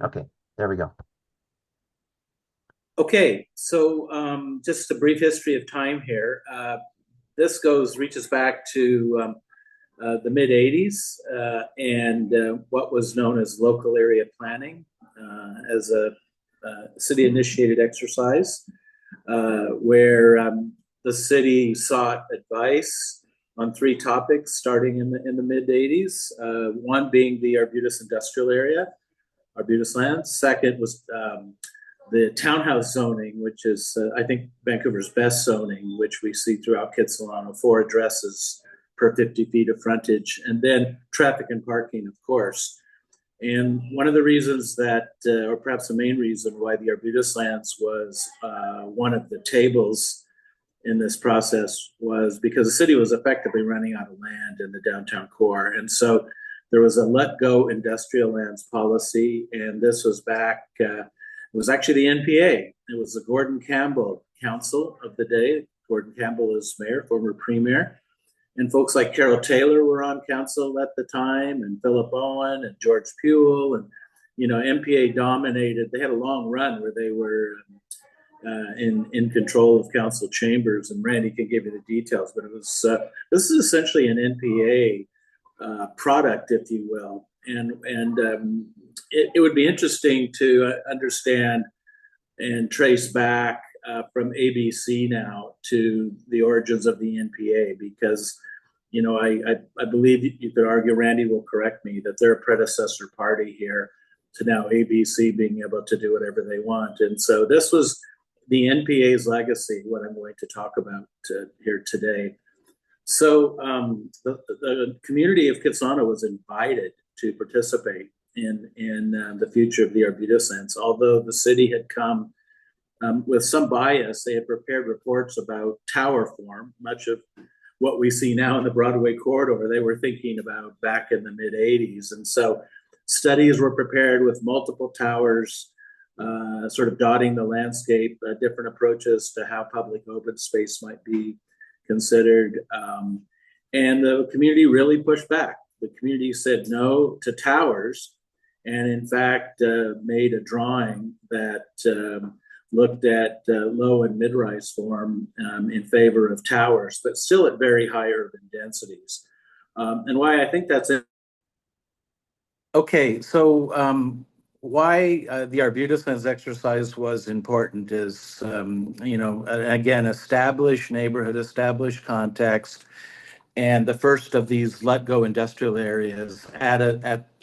Okay, there we go. Okay, so just a brief history of time here. This reaches back to the mid 80s and what was known as local area planning as a city initiated exercise where the city sought advice on three topics starting in the mid 80s. One being the Arbutus industrial area, Arbutus land. Second was the townhouse zoning, which is, I think, Vancouver's best zoning, which we see throughout Kitsilano, 4 addresses per 50 feet of frontage, and then traffic and parking, of course. And one of the reasons that, or perhaps the main reason why the Arbutus lands was one of the tables in this process was because the city was effectively running out of land in the downtown core. And so there was a let go industrial lands policy. And this was back, it was actually the NPA. It was the Gordon Campbell Council of the day. Gordon Campbell is mayor, former premier. And folks like Carol Taylor were on council at the time, and Philip Owen and George Puel. And, MPA dominated. They had a long run where they were in control of council chambers, and Randy can give you the details. But it was this is essentially an NPA product, if you will, and it would be interesting to understand and trace back from ABC now to the origins of the NPA, because I believe you could argue, Randy will correct me, that they're a predecessor party here to now ABC being able to do whatever they want. And so this was the NPA's legacy, what I'm going to talk about here today. So the community of Kitsilano was invited to participate in the future of the Arbutus lands. Although the city had come with some bias, they had prepared reports about tower form, much of what we see now in the Broadway corridor, they were thinking about back in the mid 80s. And so studies were prepared with multiple towers, sort of dotting the landscape, different approaches to how public open space might be considered. And the community really pushed back. The community said no to towers, and in fact made a drawing that looked at low and mid-rise form in favor of towers, but still at very high urban densities. And why I think that's okay. So why the Arbutus lands exercise was important is, again, established neighborhood, established context, and the first of these let-go industrial areas at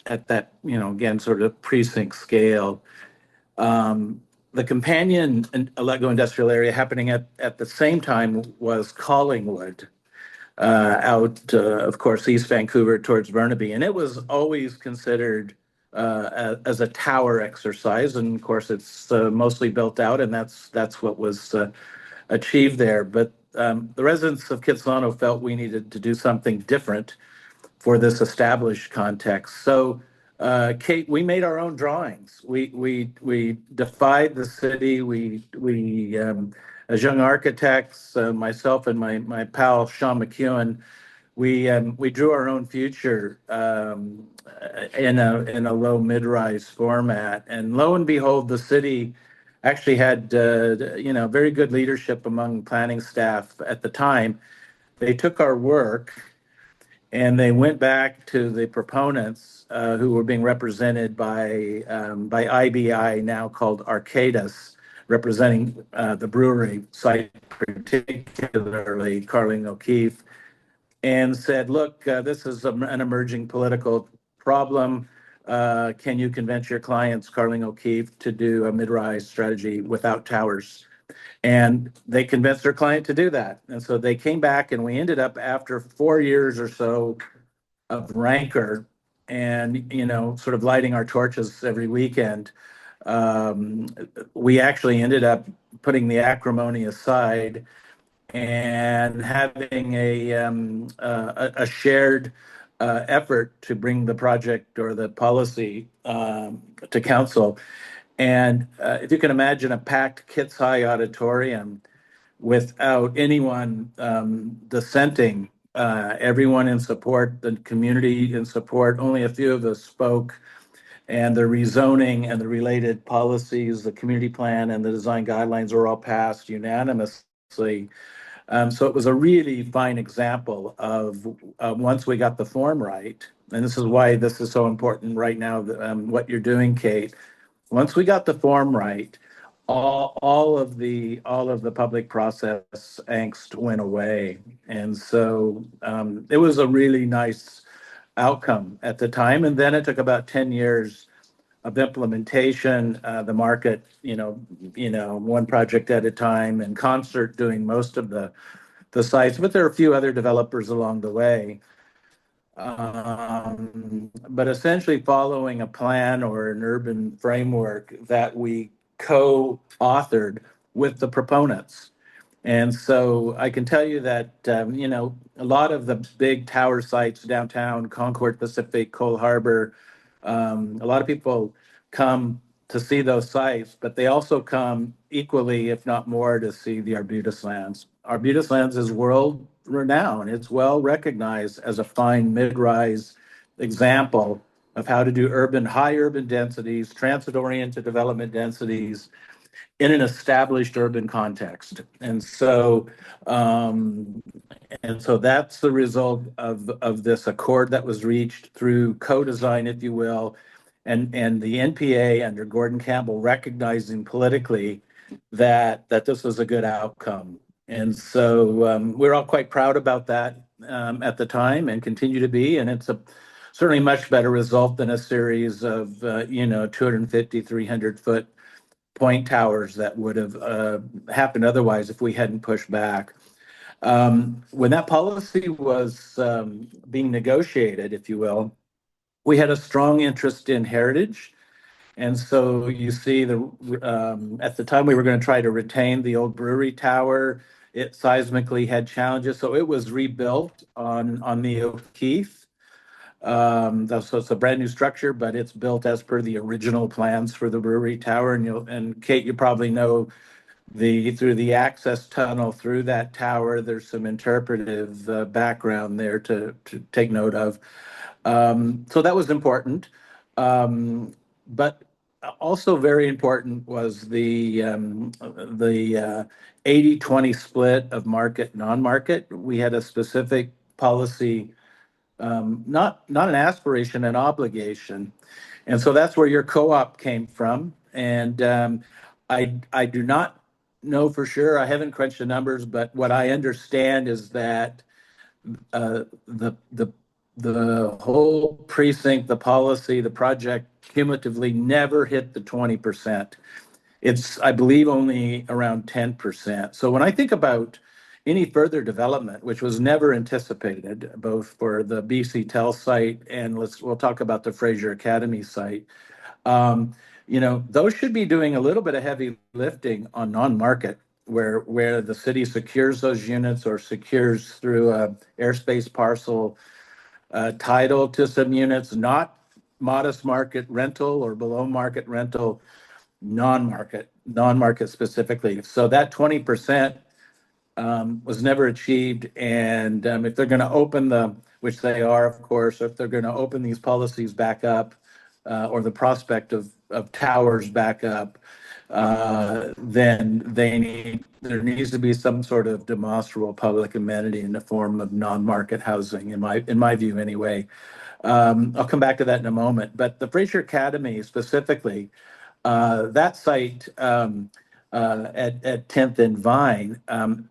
that, again, sort of precinct scale. The companion let-go industrial area happening at the same time was Collingwood, out, of course, East Vancouver towards Burnaby. And it was always considered as a tower exercise. And of course, it's mostly built out, and that's what was achieved there. But the residents of Kitsilano felt we needed to do something different for this established context. So, Kate, we made our own drawings. We defied the city. We as young architects, myself and my pal Sean McEwen, we drew our own future in a low mid-rise format. And lo and behold, the city actually had very good leadership among planning staff at the time. They took our work and they went back to the proponents who were being represented by IBI, now called Arcadis, representing the brewery site, particularly Carling O'Keefe, and said, look, this is an emerging political problem. Can you convince your clients, Carling O'Keefe, to do a mid-rise strategy without towers? And they convinced their client to do that. And so they came back, and we ended up, after 4 years or so of rancor and, sort of lighting our torches every weekend, we actually ended up putting the acrimony aside and having a shared effort to bring the project or the policy to council. And if you can imagine a packed Kits High auditorium without anyone dissenting, everyone in support, the community in support, only a few of us spoke. and the rezoning and the related policies, the community plan and the design guidelines were all passed unanimously. So it was a really fine example of once we got the form right, and this is why this is so important right now, what you're doing, Kate. Once we got the form right, all of the public process angst went away, and so it was a really nice outcome at the time. And then it took about 10 years of implementation, the market, one project at a time, and concert doing most of the sites, but there are a few other developers along the way. But essentially following a plan or an urban framework that we co-authored with the proponents. And so I can tell you that, a lot of the big tower sites downtown, Concord Pacific, Cole Harbor, a lot of people come to see those sites, but they also come equally, if not more, to see the Arbutus lands. Arbutus lands is world renowned. It's well recognized as a fine mid-rise example of how to do high urban densities, transit-oriented development densities in an established urban context. Um, and so that's the result of this accord that was reached through co-design, if you will, and the NPA under Gordon Campbell recognizing politically that this was a good outcome. And so we're all quite proud about that at the time and continue to be. And it's a certainly much better result than a series of 250, 300-foot point towers that would have happened otherwise if we hadn't pushed back. When that policy was being negotiated, if you will, we had a strong interest in heritage. And so you see, at the time we were going to try to retain the old brewery tower. It seismically had challenges, so it was rebuilt on the O'Keefe. So it's a brand new structure, but it's built as per the original plans for the brewery tower. And Kate, you probably know through the access tunnel through that tower, there's some interpretive background there to take note of. So that was important. But also very important was the 80-20 split of market non-market. We had a specific policy, not an aspiration, an obligation. And so that's where your co-op came from. And I do not know for sure. I haven't crunched the numbers, but what I understand is that the whole precinct, the policy, the project cumulatively never hit the 20%. It's, I believe, only around 10%. So when I think about any further development, which was never anticipated, both for the BC Tel site and we'll talk about the Fraser Academy site, those should be doing a little bit of heavy lifting on non-market, where the city secures those units or secures through a airspace parcel title to some units, not modest market rental or below market rental, non-market specifically. So that 20% was never achieved. And if they're going to open which they are, of course, if they're going to open these policies back up, or the prospect of towers back up, then there needs to be some sort of demonstrable public amenity in the form of non-market housing, in my view, anyway. I'll come back to that in a moment. But the Fraser Academy specifically, that site at 10th and Vine,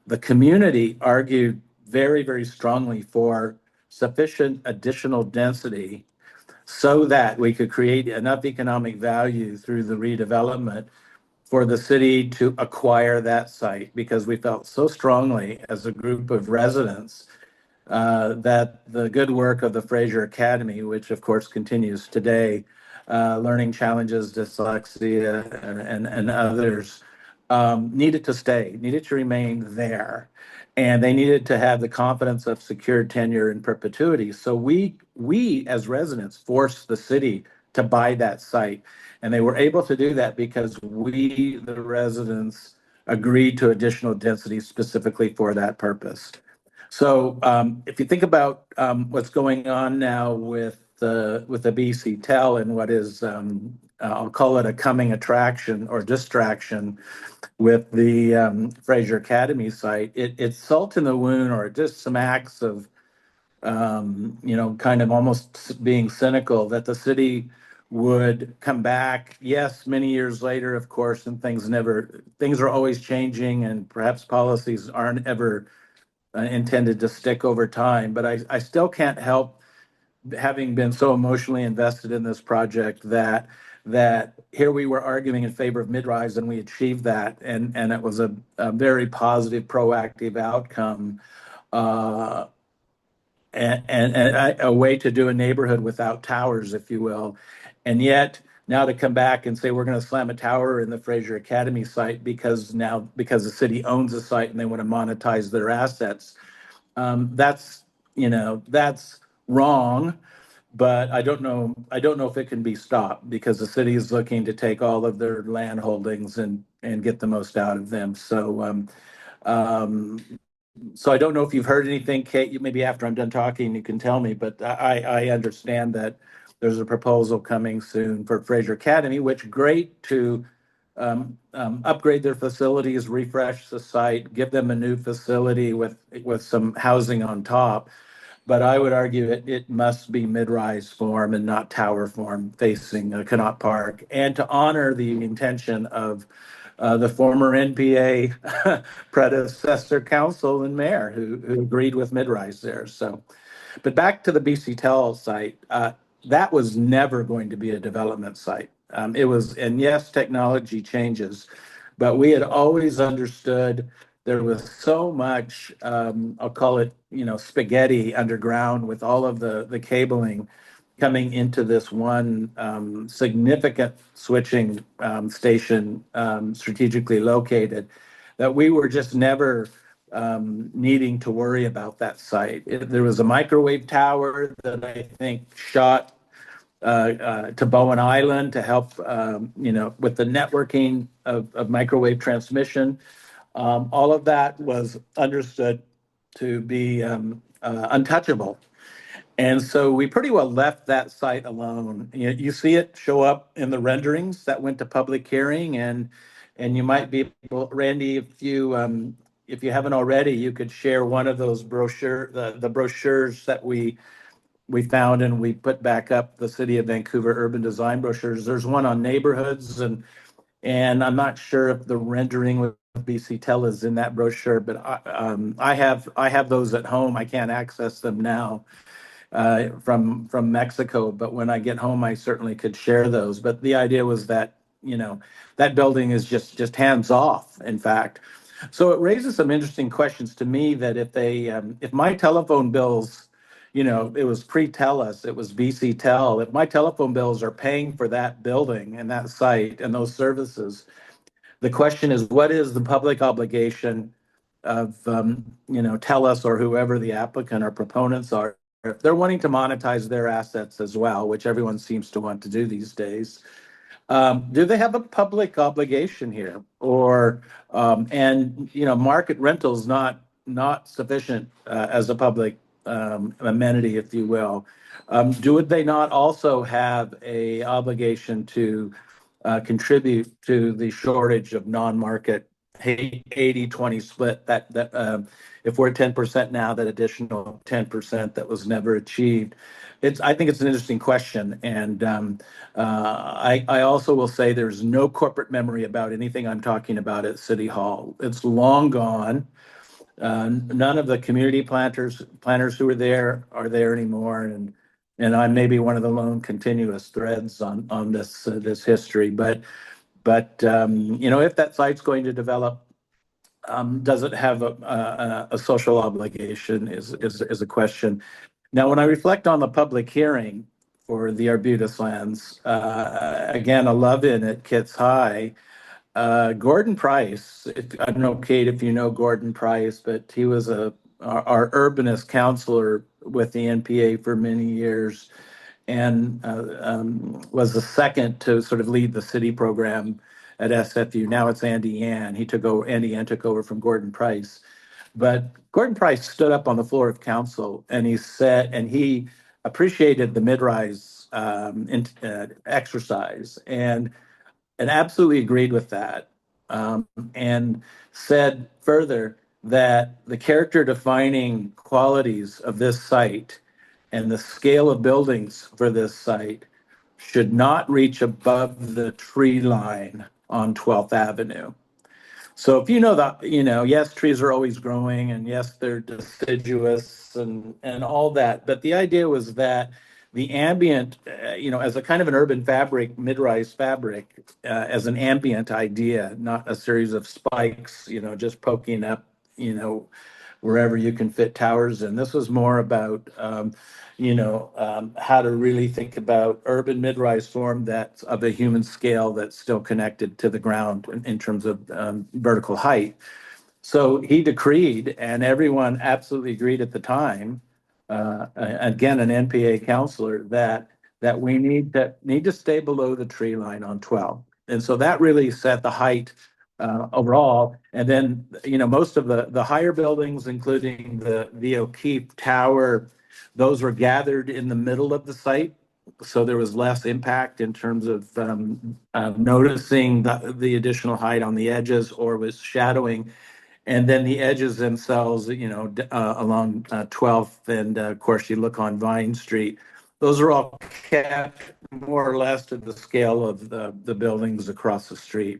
the community argued very, very strongly for sufficient additional density so that we could create enough economic value through the redevelopment for the city to acquire that site, because we felt so strongly as a group of residents that the good work of the Fraser Academy, which of course continues today, learning challenges, dyslexia, and others, needed to stay, needed to remain there. And they needed to have the confidence of secured tenure in perpetuity. So we as residents forced the city to buy that site. And they were able to do that because we, the residents, agreed to additional density specifically for that purpose. So if you think about what's going on now with the BC Tel and what is I'll call it a coming attraction or distraction with the Fraser Academy site. It's salt in the wound, or just some acts of kind of almost being cynical that the city would come back. Yes, many years later, of course, and things are always changing, and perhaps policies aren't ever intended to stick over time. But I still can't help having been so emotionally invested in this project that here we were arguing in favor of mid-rise and we achieved that, and it was a very positive, proactive outcome. Uh, and a way to do a neighborhood without towers, if you will. And yet now to come back and say we're going to slam a tower in the Fraser Academy site because the city owns the site and they want to monetize their assets. That's that's wrong. But I don't know if it can be stopped because the city is looking to take all of their land holdings and get the most out of them. Um, so I don't know if you've heard anything, Kate. Maybe after I'm done talking, you can tell me. But I understand that there's a proposal coming soon for Fraser Academy, which great to upgrade their facilities, refresh the site, give them a new facility with some housing on top. But I would argue it must be mid-rise form and not tower form facing Connaught Park, and to honor the intention of the former NPA predecessor council and mayor who agreed with mid-rise there. So, but back to the BC Tel site, that was never going to be a development site. It was, and yes, technology changes, but we had always understood there was so much, I'll call it, spaghetti underground with all of the cabling coming into this one significant switching station strategically located, that we were just never needing to worry about that site. There was a microwave tower that I think shot to Bowen Island to help, with the networking of microwave transmission. All of that was understood to be untouchable. And so we pretty well left that site alone. You see it show up in the renderings that went to public hearing, and you might be able, Randy, if you haven't already, you could share one of those the brochures that we found and we put back up, the City of Vancouver urban design brochures. There's one on neighborhoods, and I'm not sure if the rendering with BC Tel is in that brochure, but I have those at home. I can't access them now from Mexico, but when I get home, I certainly could share those. But the idea was that that building is just hands off. In fact, so it raises some interesting questions to me that if my telephone bills, it was pre-TELUS, it was BC Tel. If my telephone bills are paying for that building and that site and those services, the question is, what is the public obligation of, TELUS or whoever the applicant or proponents are, if they're wanting to monetize their assets as well, which everyone seems to want to do these days. Do they have a public obligation here, or and market rentals not sufficient as a public amenity, if you will? Do they not also have a obligation to contribute to the shortage of non-market 80-20 split that if we're at 10% now, that additional 10% that was never achieved? I think it's an interesting question, and I also will say there's no corporate memory about anything I'm talking about at City Hall. It's long gone. None of the community planners who were there are there anymore, and I'm maybe one of the lone continuous threads on this history. But if that site's going to develop, does it have a social obligation is a question. Now, when I reflect on the public hearing for the Arbutus lands, again, a love-in at Kits High, Gordon Price, I don't know, Kate, if you know Gordon Price, but he was our urbanist counselor with the NPA for many years, and was the second to sort of lead the city program at SFU. Now it's Andy Yan. Andy Yan took over from Gordon Price. But Gordon Price stood up on the floor of council and he said, and he appreciated the mid-rise exercise and absolutely agreed with that, and said further that the character defining qualities of this site and the scale of buildings for this site should not reach above the tree line on 12th Avenue. So if you know that, yes, trees are always growing and yes, they're deciduous and all that. But the idea was that the ambient, as a kind of an urban fabric, mid-rise fabric, as an ambient idea, not a series of spikes, just poking up, wherever you can fit towers in. This was more about, how to really think about urban mid-rise form that's of a human scale that's still connected to the ground in terms of vertical height. So he decreed, and everyone absolutely agreed at the time. Again, an NPA counselor that we need to stay below the tree line on 12, and so that really set the height overall. And then most of the higher buildings, including the O'Keefe Tower, those were gathered in the middle of the site. So there was less impact in terms of noticing the additional height on the edges or was shadowing. And then the edges themselves, along 12th, and of course, you look on Vine Street, those are all kept more or less to the scale of the buildings across the street,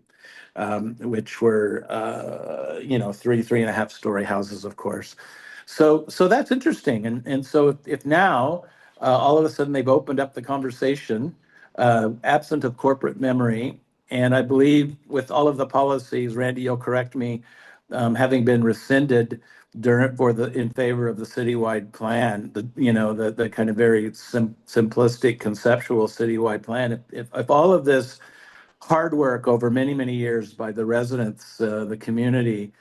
which were, 3.5 story houses, of course. So that's interesting. And so if now all of a sudden they've opened up the conversation, absent of corporate memory, and I believe with all of the policies, Randy, you'll correct me, having been rescinded in favor of the citywide plan, the kind of very simplistic conceptual citywide plan. If all of this hard work over many, many years by the residents, the community,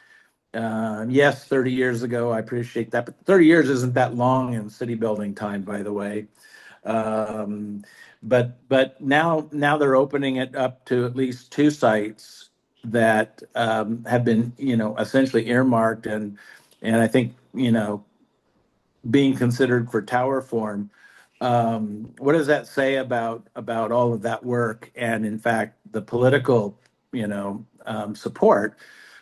yes, 30 years ago, I appreciate that, but 30 years isn't that long in city building time, by the way. Um, but now they're opening it up to at least two sites that have been, essentially earmarked and I think, being considered for tower form. What does that say about all of that work and, in fact, the political, support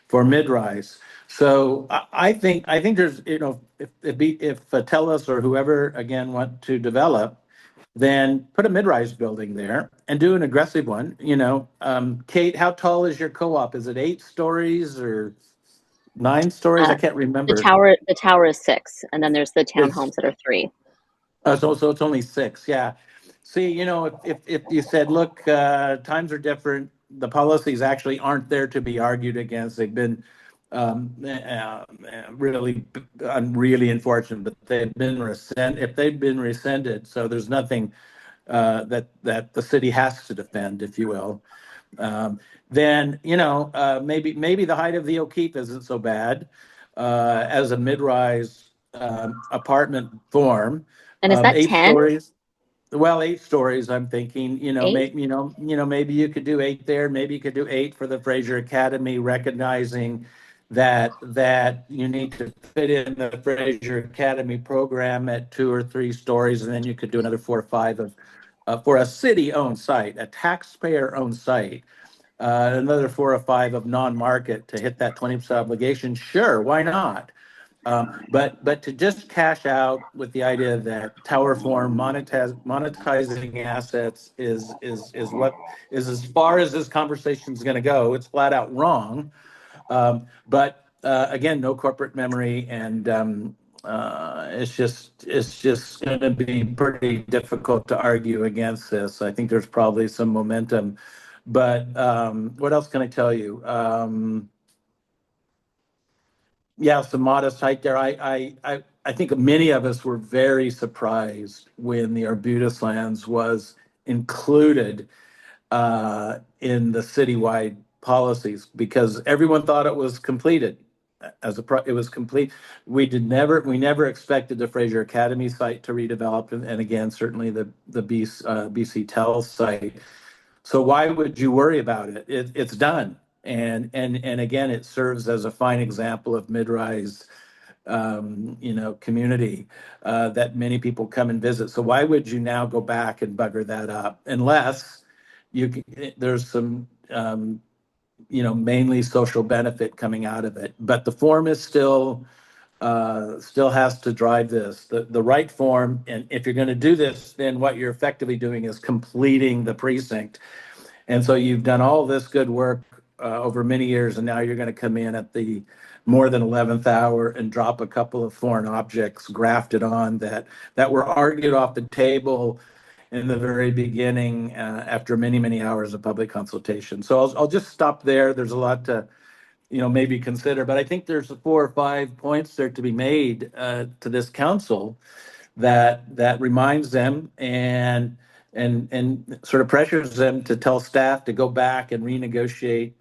for mid-rise? So I think there's, if Telus or whoever again want to develop, then put a mid-rise building there and do an aggressive one. Kate, how tall is your co-op? Is it 8 stories or 9 stories? I Uh, can't the remember. tower is 6, and then there's the It's townhomes that are 3. so it's only 6. Yeah. See, if you said, look, times are different, the policies actually aren't there to be argued against. They've been really unfortunate, but they've been rescinded. If they've been rescinded, so there's nothing that the city has to defend, if you will. Then maybe the height of the O'Keefe isn't so bad as a mid-rise apartment form. And is that Eight 10? stories. Well, 8 stories. I'm thinking, 8? maybe you could do 8 there. Maybe you could do 8 for the Fraser Academy, recognizing that you need to fit in the Fraser Academy program at 2 or 3 stories, and then you could do another 4 or 5 of for a city-owned site, a taxpayer-owned site. Another 4 or 5 of non-market to hit that 20% obligation. Sure, why not? But to just cash out with the idea that tower form monetizing assets is what is as far as this conversation is going to go. It's flat out wrong. But again, no corporate memory, and it's just going to be pretty difficult to argue against this. I think there's probably some momentum, but what else can I tell you? Yeah, some modest height there. I think many of us were very surprised when the Arbutus lands was included in the citywide policies because everyone thought it was completed. It was complete. We never expected the Fraser Academy site to redevelop, and again, certainly the BC Tel site. So why would you worry about it? It's done, and again, it serves as a fine example of mid-rise community that many people come and visit. So why would you now go back and bugger that up unless there's some mainly social benefit coming out of it. But the form is still has to drive this, the right form. And if you're going to do this, then what you're effectively doing is completing the precinct. And so you've done all this good work over many years, and now you're going to come in at the more than 11th hour and drop a couple of foreign objects grafted on that were argued off the table in the very beginning after many, many hours of public consultation. So I'll just stop there. There's a lot to maybe consider, but I think there's 4 or 5 points there to be made to this council that reminds them and sort of pressures them to tell staff to go back and renegotiate,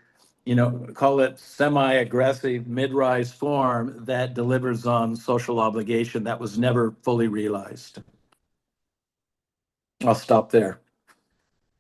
call it semi-aggressive mid-rise form that delivers on social obligation that was never fully realized. I'll stop there.